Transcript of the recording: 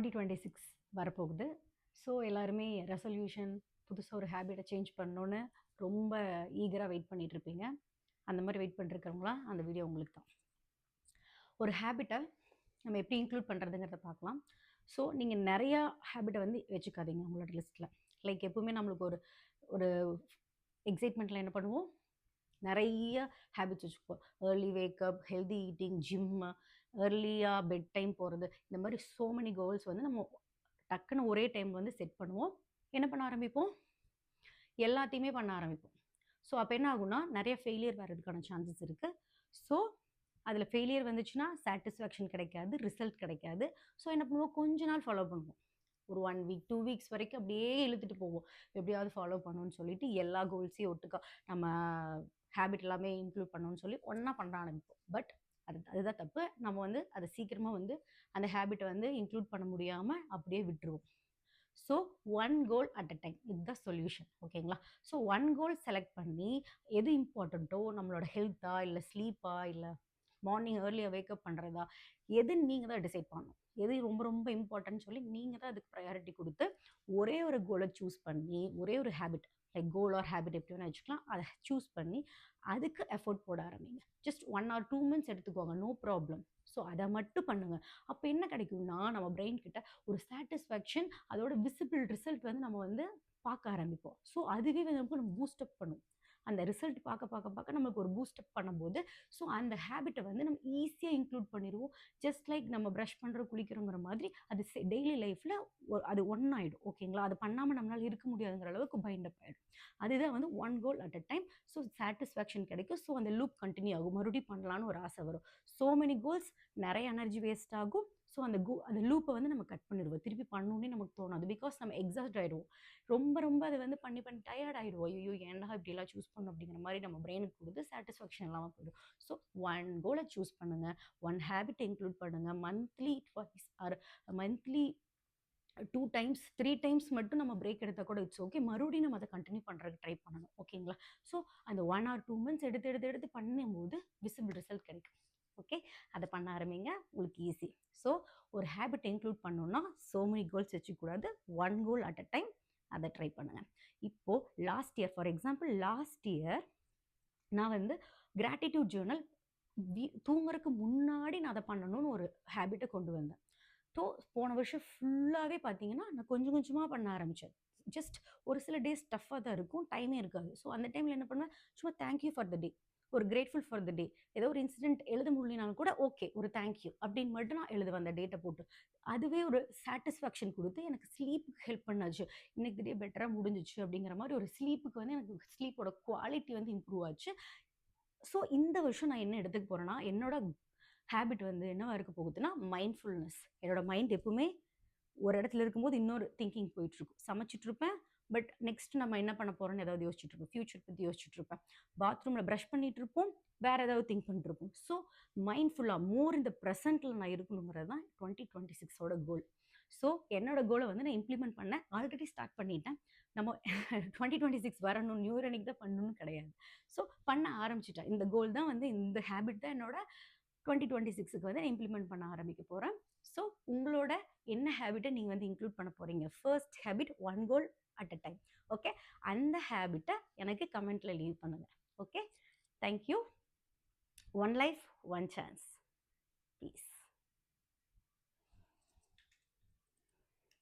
2026 வரப்போகுது. ஸோ எல்லாருமே ரெசல்யூஷன் புதுசாக ஒரு ஹேபிட்டை சேஞ்ச் பண்ணணுன்னு ரொம்ப ஈகராக வெயிட் பண்ணிகிட்ருப்பீங்க. அந்த மாதிரி வெயிட் பண்ணிருக்கிறவங்களாம் அந்த வீடியோ உங்களுக்கு தான். ஒரு ஹேபிட்டை நம்ம எப்படி இன்க்ளூட் பண்ணுறதுங்கிறத பார்க்கலாம். ஸோ நீங்கள் நிறையா ஹேபிட்டை வந்து வச்சுக்காதீங்க உங்களோட லிஸ்ட்டில். லைக் எப்பவுமே நம்மளுக்கு ஒரு ஒரு எக்ஸைட்மெண்ட்டில் என்ன பண்ணுவோம், நிறைய ஹேபிட்ஸ் வச்சுக்குவோம். Early wake up, healthy eating, gym, ஏர்லியாக பெட் டைம் போகிறது, இந்த மாதிரி ஸோ மெனி கோல்ஸ் வந்து நம்ம டக்குன்னு ஒரே டைம் வந்து செட் பண்ணுவோம். என்ன பண்ண ஆரம்பிப்போம், எல்லாத்தையுமே பண்ண ஆரம்பிப்போம். ஸோ அப்போ என்ன ஆகும்னா நிறைய ஃபெயிலியர் வர்றதுக்கான சான்சஸ் இருக்குது. ஸோ அதில் ஃபெயிலியர் வந்துச்சுன்னா சாட்டிஸ்ஃபேக்ஷன் கிடைக்காது, ரிசல்ட் கிடைக்காது. ஸோ என்ன பண்ணுவோம், கொஞ்ச நாள் ஃபாலோ பண்ணுவோம். ஒரு 1 வீக் 2 வீக்ஸ் வரைக்கும் அப்படியே இழுத்துட்டு போவோம். எப்படியாவது ஃபாலோ பண்ணணும்னு சொல்லிட்டு எல்லா கோல்ஸையும் ஒட்டுக்கா நம்ம ஹேபிட் எல்லாமே இன்க்ளூட் பண்ணணும்னு சொல்லி ஒன்றா பண்ண ஆரம்பிப்போம். பட் அதுதான் தப்பு. நம்ம வந்து அதை சீக்கிரமாக வந்து அந்த ஹேபிட்டை வந்து இன்க்ளூட் பண்ண முடியாமல் அப்படியே விட்டுருவோம். So 1 goal at a time, இதுதான் சொல்யூஷன். ஓகேங்களா? ஸோ 1 கோல் செலக்ட் பண்ணி எது இம்பார்ட்டண்ட்டோ, நம்மளோட ஹெல்த்தா இல்லை ஸ்லீப்பா இல்லை மார்னிங் ஏர்லியாக வேக்கப் பண்ணுறதா, எதுன்னு நீங்கள் தான் டிசைட் பண்ணணும். எது ரொம்ப ரொம்ப இம்பார்ட்டன்ட் சொல்லி நீங்கள் தான் அதுக்கு ப்ரையாரிட்டி கொடுத்து ஒரே ஒரு கோலை சூஸ் பண்ணி, ஒரே ஒரு ஹேபிட், லைக் கோல் ஆர் ஹேபிட் எப்படி வேணால் வச்சுக்கலாம், அதை சூஸ் பண்ணி அதுக்கு எஃபோர்ட் போட ஆரம்பிங்க. ஜஸ்ட் 1 or 2 months எடுத்துக்கோங்க, நோ ப்ராப்ளம். ஸோ அதை மட்டும் பண்ணுங்க. அப்போ என்ன கிடைக்கும்னா நம்ம பிரெயின் கிட்ட ஒரு சாட்டிஸ்ஃபேக்ஷன், அதோட விசிபிள் ரிசல்ட் வந்து நம்ம வந்து பார்க்க ஆரம்பிப்போம். ஸோ அதுவே வந்து நமக்கு நம்ம பூஸ்டப் பண்ணும். அந்த ரிசல்ட் பார்க்க நமக்கு ஒரு பூஸ்டப் பண்ணும்போது ஸோ அந்த ஹேபிட்டை வந்து நம்ம ஈஸியாக இன்க்ளூட் பண்ணிடுவோம். ஜஸ்ட் லைக் நம்ம ப்ரஷ் பண்ணுற குளிக்கிறோங்கிற மாதிரி அது டெய்லி லைஃப்பில் அது ஒன்றாயிடும். ஓகேங்களா? அது பண்ணாமல் நம்மளால் இருக்க முடியாதுங்கிற அளவுக்கு பைண்டப் ஆகிடும். அதுதான் வந்து 1 goal at a time. So satisfaction கிடைக்கும். ஸோ அந்த லூப் கண்டினியூ ஆகும். மறுபடியும் பண்ணலான்னு ஒரு ஆசை வரும். ஸோ மெனி கோல்ஸ், நிறைய எனர்ஜி வேஸ்ட் ஆகும். ஸோ அந்த லூப்பை வந்து நம்ம கட் பண்ணிடுவோம். திருப்பி பண்ணணுன்னே நமக்கு தோணாது. பிகாஸ் நம்ம எக்ஸாஸ்ட் ஆகிடுவோம். ரொம்ப அதை வந்து பண்ணி டயர்ட் ஆகிடுவோம். ஐயோ ஏன்டா இப்படிலாம் சூஸ் பண்ணணும் அப்படிங்கிற மாதிரி நம்ம பிரெயினுக்கு கொடுத்து சாட்டிஸ்ஃபேக்ஷன் இல்லாமல் போயிடும். ஸோ 1 கோலை சூஸ் பண்ணுங்கள், 1 ஹேபிட்டை இன்க்ளூட் பண்ணுங்கள். Monthly twice or monthly 2 times 3 times மட்டும் நம்ம பிரேக் எடுத்தால் கூட இட்ஸ் ஓகே. மறுபடியும் நம்ம அதை கண்டினியூ பண்ணுறதுக்கு ட்ரை பண்ணணும். ஓகேங்களா? ஸோ அந்த 1 or 2 months எடுத்து பண்ணும்போது விசிபிள் ரிசல்ட் கிடைக்கும். ஓகே, அதை பண்ண ஆரம்பிங்க, உங்களுக்கு ஈஸி. ஸோ ஒரு ஹேபிட் இன்க்ளூட் பண்ணோன்னா ஸோ மெனி கோல்ஸ் வச்சுக்கூடாது. 1 கோல் அட் அ டைம், அதை ட்ரை பண்ணுங்கள். இப்போது last year, for example last year நான் வந்து கிராட்டிடியூட் ஜேர்னல் தூங்குறதுக்கு முன்னாடி நான் அதை பண்ணணும்னு ஒரு ஹேபிட்டை கொண்டு வந்தேன். ஸோ போன வருஷம் ஃபுல்லாகவே பார்த்தீங்கன்னா நான் கொஞ்சம் கொஞ்சமாக பண்ண ஆரம்பித்தேன். ஜஸ்ட் ஒரு சில டேஸ் டஃப்பாக தான் இருக்கும், டைமே இருக்காது. ஸோ அந்த டைமில் என்ன பண்ணுவேன், சும்மா தேங்க்யூ ஃபார் த டே, ஒரு கிரேட்ஃபுல் ஃபார் த டே, ஏதோ ஒரு இன்சிடென்ட் எழுத முடியலனாலும் கூட ஓகே ஒரு தேங்க்யூ அப்படின்னு மட்டும் நான் எழுதுவேன் அந்த டேட்டை போட்டு. அதுவே ஒரு சாட்டிஸ்ஃபேக்ஷன் கொடுத்து எனக்கு ஸ்லீப்புக்கு ஹெல்ப் பண்ணாச்சு. இன்னைக்கு டே பெட்டராக முடிஞ்சிச்சு அப்படிங்கிற மாதிரி ஒரு ஸ்லீப்புக்கு வந்து எனக்கு ஸ்லீப்போட குவாலிட்டி வந்து இம்ப்ரூவ் ஆச்சு. ஸோ இந்த வருஷம் நான் என்ன எடுத்துக்க போகிறேன்னா, என்னோட ஹேபிட் வந்து என்னவா இருக்க போகுதுன்னா மைண்ட்ஃபுல்னஸ். என்னோட மைண்ட் எப்பவுமே ஒரு இடத்துல இருக்கும்போது இன்னொரு திங்கிங் போயிட்டுருக்கும். சமைச்சிட்டு இருப்பேன், பட் நெக்ஸ்ட் நம்ம என்ன பண்ண போகிறோம்னு ஏதாவது யோசிச்சுட்டு இருப்பேன், ஃபியூச்சர் பற்றி யோசிச்சுட்டு இருப்பேன். பாத்ரூமில் ப்ரஷ் பண்ணிட்டு இருப்போம், வேறு ஏதாவது திங்க் பண்ணிட்டு இருப்போம். ஸோ மைண்ட்ஃபுல்லாக மோர் இந்த ப்ரெசென்ட்டில் நான் இருக்கணுங்கிறது தான் 2026ஓட கோல். ஸோ என்னோட கோலை வந்து நான் இம்ப்ளிமெண்ட் பண்ணேன், ஆல்ரெடி ஸ்டார்ட் பண்ணிட்டேன். நம்ம 2026 வரணும், நியூ இயர் அன்னைக்கு தான் பண்ணணும்னு கிடையாது. ஸோ பண்ண ஆரம்பிச்சிட்டேன். இந்த கோல் தான் வந்து, இந்த ஹேபிட் தான் என்னோட 2026க்கு வந்து நான் இம்ப்ளிமெண்ட் பண்ண ஆரம்பிக்க போகிறேன். ஸோ உங்களோட என்ன ஹேபிட்டை நீங்கள் வந்து இன்க்ளூட் பண்ண போகிறீங்க? First habit 1 goal at a time. Okay, அந்த ஹேபிட்டை எனக்கு கமெண்ட்டில் லீவ் பண்ணுங்கள். Okay, thank you. 1 life 1 chance. Peace.